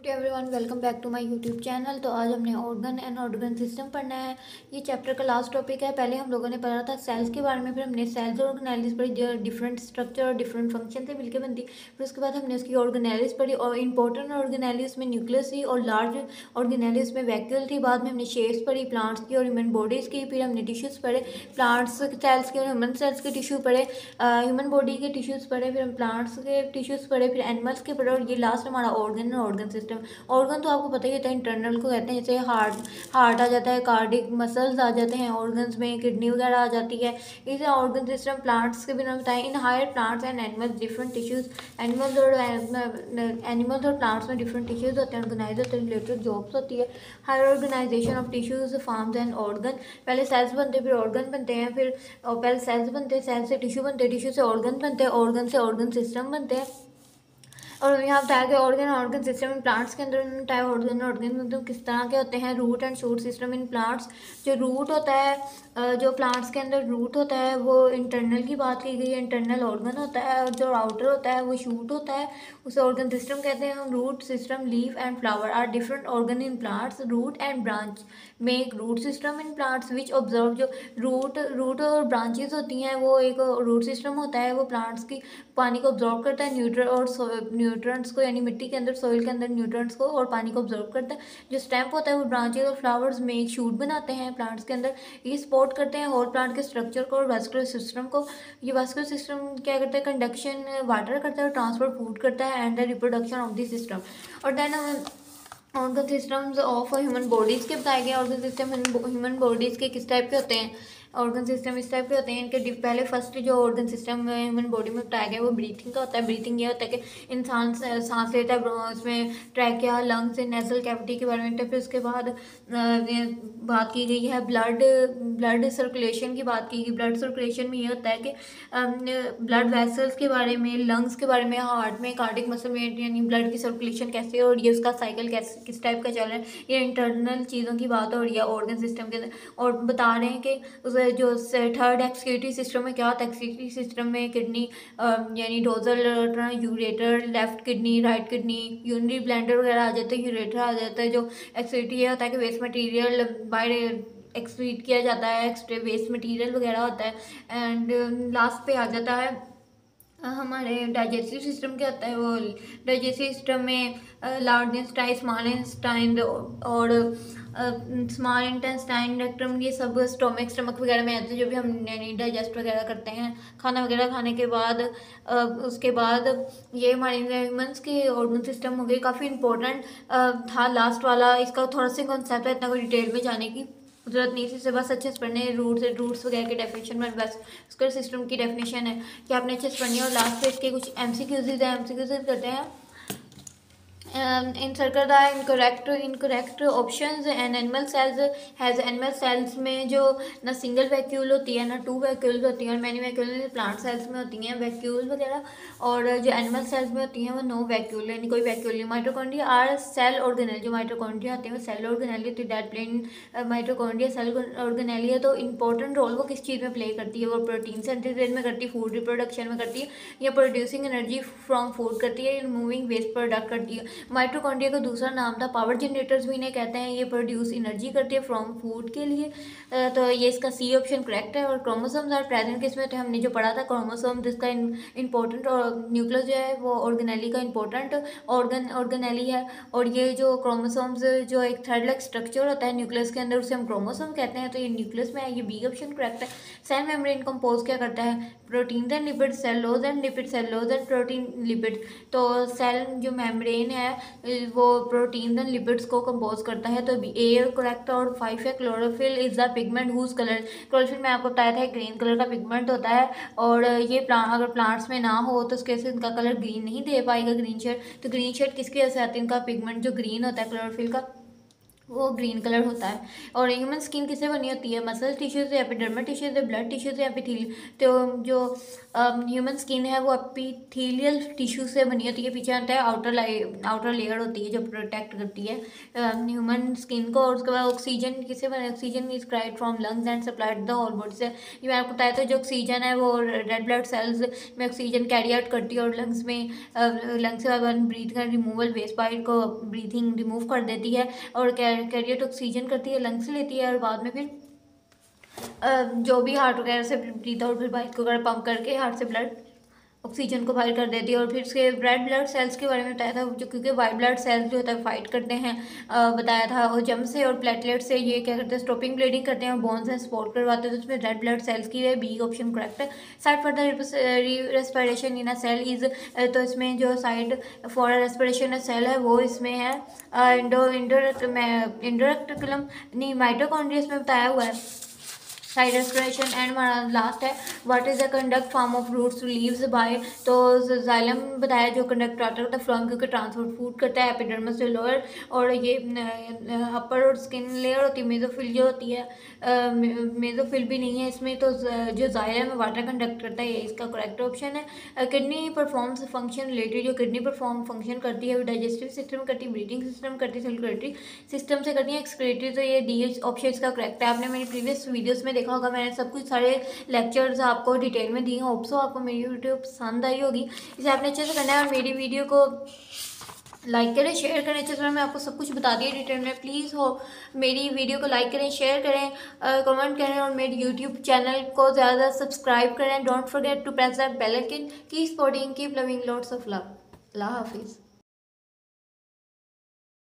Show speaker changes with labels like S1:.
S1: Everyone welcome back to my YouTube channel. तो आज हमने ऑर्गन एंड ऑर्गन सिस्टम पढ़ना है। ये चैप्टर का लास्ट टॉपिक है। पहले हम लोगों ने पढ़ा था सेल्स के बारे में, फिर हमने सेल्स और ऑर्गेनेलिस पढ़ी जो डिफरेंट स्ट्रक्चर और डिफरेंट फंक्शन से मिलकर बनती। फिर उसके बाद हमने उसकी ऑर्गेनेलिस पढ़ी और इंपॉर्टेंट ऑर्गेनेलिस में न्यूक्लियस थी और लार्ज ऑर्गेनेलिस में वैक्यूल थी। बाद में हमने शेप्स पढ़ी प्लांट्स की और ह्यूमन बॉडीज़ की। फिर हमने टिश्यूज़ पढ़े, प्लांट्स सेल्स के और ह्यूमन सेल्स के टिश्यू पढ़े, ह्यूमन बॉडी के टिश्यूज़ पढ़े, फिर हम प्लांट्स के टिश्यूज़ पढ़े, फिर एनिमल्स के पढ़े और ये लास्ट हमारा ऑर्गन और ऑर्गन सिस्टम। ऑर्गन तो आपको पता ही होता है, इंटरनल को कहते हैं, जैसे हार्ट आ जाता है, कार्डिक मसल्स आ जाते हैं ऑर्गन्स में, किडनी वगैरह आ जाती है। इसे ऑर्गन सिस्टम प्लांट्स के बिना बताएं। In higher plants and animals different tissues, animals और प्लांट्स में डिफरेंट टिश्यूज होते हैं, ऑर्गेनाइज होते हैं, रिलेटेड जॉब्स होती है। Higher organisation of tissues forms and organ. पहले सेल्स बनते हैं, फिर ऑर्गन बनते हैं, फिर पहले सेल्स बनते हैं, सेल्स से टिश्यू बनते हैं, टिश्यू से ऑर्गन बनते हैं, ऑर्गन से ऑर्गन सिस्टम बनते हैं। और यहाँ बताया कि ऑर्गन सिस्टम इन प्लांट्स के अंदर टाइप ऑर्गन मतलब किस तरह के होते हैं। Root and shoot system in plants. जो रूट होता है, जो प्लांट्स के अंदर रूट होता है वो इंटरनल की बात की गई है, इंटरनल ऑर्गन होता है, और जो आउटर होता है वो शूट होता है, उसे ऑर्गन सिस्टम कहते हैं। Root system, leaf and flower are different organ in plants. Root and branch make root system in plants which observe. जो रूट और ब्रांचेस होती हैं वो एक रूट सिस्टम होता है, वो प्लांट्स की पानी को ऑब्जॉर्व करता है, न्यूट्रंट्स को, यानी मिट्टी के अंदर, सॉइल के अंदर न्यूट्रंट्स को और पानी को ऑब्जॉर्व करता है। जो स्टेम होता है वो ब्रांचेस और फ्लावर्स में एक शूट बनाते हैं प्लांट्स के अंदर। ये सपोर्ट करते हैं होल प्लांट के स्ट्रक्चर को और वास्कुलर सिस्टम को। ये वास्कुलर सिस्टम क्या करता है, कंडक्शन वाटर करता है और ट्रांसपोर्ट फूड करता है and the reproduction of the system. और then organ systems of human bodies के बताए गए। ऑर्गन सिस्टम ह्यूमन बॉडीज़ के किस टाइप के होते हैं। ऑर्गन सिस्टम इस टाइप के होते हैं। इनके पहले फर्स्ट जो ऑर्गन सिस्टम ह्यूमन बॉडी में बताया गया वो ब्रीथिंग का होता है। ब्रीथिंग ये होता है कि इंसान सांस लेता है, उसमें ट्रैकिया, लंग्स, नेजल कैविटी के बारे में। फिर उसके बाद बात की गई है ब्लड सर्कुलेशन की बात की गई। ब्लड सर्कुलेशन में ये होता है कि ब्लड वेसल्स के बारे में, लंग्स के बारे में, हार्ट में, कार्डिक मसल में, यानी ब्लड की सर्कुलेशन कैसे है और ये उसका साइकिल कैसे किस टाइप का चल रहा है। ये इंटरनल चीज़ों की बात हो रही है ऑर्गन सिस्टम के अंदर। और बता रहे हैं कि उस जो थर्ड एक्सक्रीटरी सिस्टम में क्या होता है। एक्सक्रीटरी सिस्टम में किडनी, यानी डोजल, ureter, left kidney, right kidney, urinary bladder वगैरह आ जाते हैं, यूरेटर आ जाता है। जो एक्सक्रीटरी ये होता है कि वेस्ट मटेरियल बाहर एक्सक्रीट किया जाता है, एक्स्ट्रा वेस्ट मटेरियल वगैरह होता है। एंड लास्ट पे आ जाता है हमारे डाइजेस्टिव सिस्टम। क्या होता है वो डाइजेस्टिव सिस्टम में लार्ज इंटेस्टाइन, स्मॉल इंटेस्टाइन और स्मॉल इंटेस्टाइन, रेक्टम, ये सब स्टमक वगैरह में आते हैं, जो भी हम यानी डाइजेस्ट वगैरह करते हैं खाना वगैरह खाने के बाद। उसके बाद ये हमारे ह्यूमंस के ऑर्गन सिस्टम हो गए। काफ़ी इंपॉर्टेंट था लास्ट वाला। इसका थोड़ा सा कॉन्सेप्ट है, इतना कोई डिटेल में जाने की जरूरत नहीं थी, इसे बस अच्छे से पढ़ने। रूट्स वगैरह की डेफिनेशन में बस उसका सिस्टम की डेफिनेशन है कि आपने अच्छे से पढ़नी है। और लास्ट पे इसके कुछ एमसीक्यूज हैं, एमसीक्यूज करते हैं। Encircle the incorrect options and animal cells has. Animal cells में जो ना सिंगल वैक्यूल होती है ना टू वैक्यूल्स होती हैं, और मैनी वैक्यूल प्लांट सेल्स में होती हैं वैक्यूल वगैरह। और जो एनिमल सेल्स में होती हैं वो नो वैक्यूल, यानी कोई वैक्यूल नहीं। Mitochondria are cell organelle. जो माइटोकॉन्ड्रिया होती है वो सेल ऑर्गेनेल होती है। That plain mitochondria cell organelle है। तो इंपॉर्टेंट रोल वो किस चीज़ में प्ले करती है, वो प्रोटीन सिंथेसिस में करती है, फूड रिप्रोडक्शन में करती है, या प्रोड्यूसिंग एनर्जी फ्रॉम फूड करती है, या रिमूविंग वेस्ट प्रोडक्ट करती है। माइटोकॉन्ड्रिया का दूसरा नाम था पावर जनरेटर्स भी इन्हें कहते हैं। ये प्रोड्यूस एनर्जी करती है फ्रॉम फूड के लिए। तो ये इसका सी ऑप्शन करेक्ट है। और क्रोमोसोम्स आर प्रेजेंट किसमें थे, हमने जो पढ़ा था क्रोमोसोम, जिसका इंपॉर्टेंट और न्यूक्लियस जो है वो ऑर्गेनेली का इंपॉर्टेंट ऑर्गेनेली है। और ये जो क्रोमोसोम्स जो एक थ्रेड लाइक स्ट्रक्चर होता है न्यूक्लियस के अंदर, उसे हम क्रोमोसोम कहते हैं। तो ये न्यूक्लियस में है, ये बी ऑप्शन करेक्ट है। सेल मेम्ब्रेन कंपोज क्या करता है, protein and lipid, cellulose and lipid, cellulose and protein lipid. तो सेल जो मेम्ब्रेन है वो प्रोटीन एंड लिपिड्स को कंपोज करता है। तो ए करेक्ट। और 5 है chlorophyll is the pigment whose colour. Chlorophyll में आपको बताया था ग्रीन कलर का पिगमेंट होता है। और ये अगर प्लांट्स में ना हो तो उसके से इनका कलर ग्रीन नहीं दे पाएगा, ग्रीन शेड। तो ग्रीन शेड किसकी वजह से आती है, इनका पिगमेंट जो ग्रीन होता है क्लोरोफिल का वो ग्रीन कलर होता है। और ह्यूमन स्किन किससे बनी होती है? मसल टिश्यू से, एपिडर्मल टिश्यू से, ब्लड टिश्यू से, एपिथेलियल। तो जो ह्यूमन स्किन है वो एपिथेलियल टिश्यू से बनी होती है। पीछे आता है आउटर लेयर होती है जो प्रोटेक्ट करती है ह्यूमन स्किन को। और उसके बाद ऑक्सीजन किससे बने? Oxygen is carried from lungs and supplied the whole body से। ये मैंने आपको बताया था, जो ऑक्सीजन है वो रेड ब्लड सेल्स में ऑक्सीजन कैरी आउट करती है और लंग्स में लंग्स से ब्रीथ का रिमूवल, वेस्ट पार्ट को ब्रीथिंग रिमूव कर देती है और कैरियर ऑक्सीजन करती है, लंग्स से लेती है और बाद में फिर जो भी हार्ट वगैरह से ब्रीथ आउट फिर बाइक को अगर पंप करके हार्ट से ब्लड ऑक्सीजन को बाहर कर देती है। और फिर उसके रेड ब्लड सेल्स के बारे में बताया था, जो क्योंकि वाइट ब्लड सेल्स जो होता है फाइट करते हैं बताया था, और जम से और प्लेटलेट से ये क्या करते हैं? स्टॉपिंग ब्लीडिंग करते हैं और बोन से सपोर्ट करवाते हैं। तो उसमें रेड ब्लड सेल्स की है, बी ऑप्शन करेक्ट है। Site for the respiration in a cell is, तो इसमें जो साइड फॉर रेस्पिरेशन सेल है वो इसमें है इंडोरेक्टिकुलम नहीं, माइटोकॉन्ड्रिया इसमें बताया हुआ है। साइड रेस्पिरेशन एंड हमारा लास्ट है what is the conduct form of roots to leaves by. तो जाइलम बताया जो कंडक्ट आता है फ्लॉम क्योंकि ट्रांसपोर्ट फूड करता है एपिडर्मिस से लोअर। और ये अपर और स्किन लेयर होती है, मेसोफिल जो होती है मेसोफिल भी नहीं है इसमें। तो जो जाइलम है वाटर कंडक्ट करता है, ये इसका करेक्ट ऑप्शन है। किडनी परफॉर्म्स फंक्शन रिलेटेड, जो किडनी परफॉर्म फंक्शन करती है वो डाइजेस्टिव सिस्टम करती है, ब्रीथिंग सिस्टम करती है, सर्कुलेटरी सिस्टम से करती है, एक्सक्रीटरी। तो ये डी ऑप्शन इसका करेक्ट है। आपने मेरी प्रीवियस वीडियोस में देखा होगा, मैंने सब कुछ सारे लेक्चर्स आपको डिटेल में दिए। होप सो आपको मेरी वीडियो पसंद आई होगी। इसे आपने अच्छे से करना है और मेरी वीडियो को लाइक करें, शेयर करें। अच्छे से मैं आपको सब कुछ बता दिया डिटेल में। प्लीज़ हो मेरी वीडियो को लाइक करें, शेयर करें, कमेंट करें और मेरे यूट्यूब चैनल को ज़्यादा सब्सक्राइब करें। Don't forget to press that bell icon. Keep supporting, keep loving, lots of love. अल्लाह हाफिज़।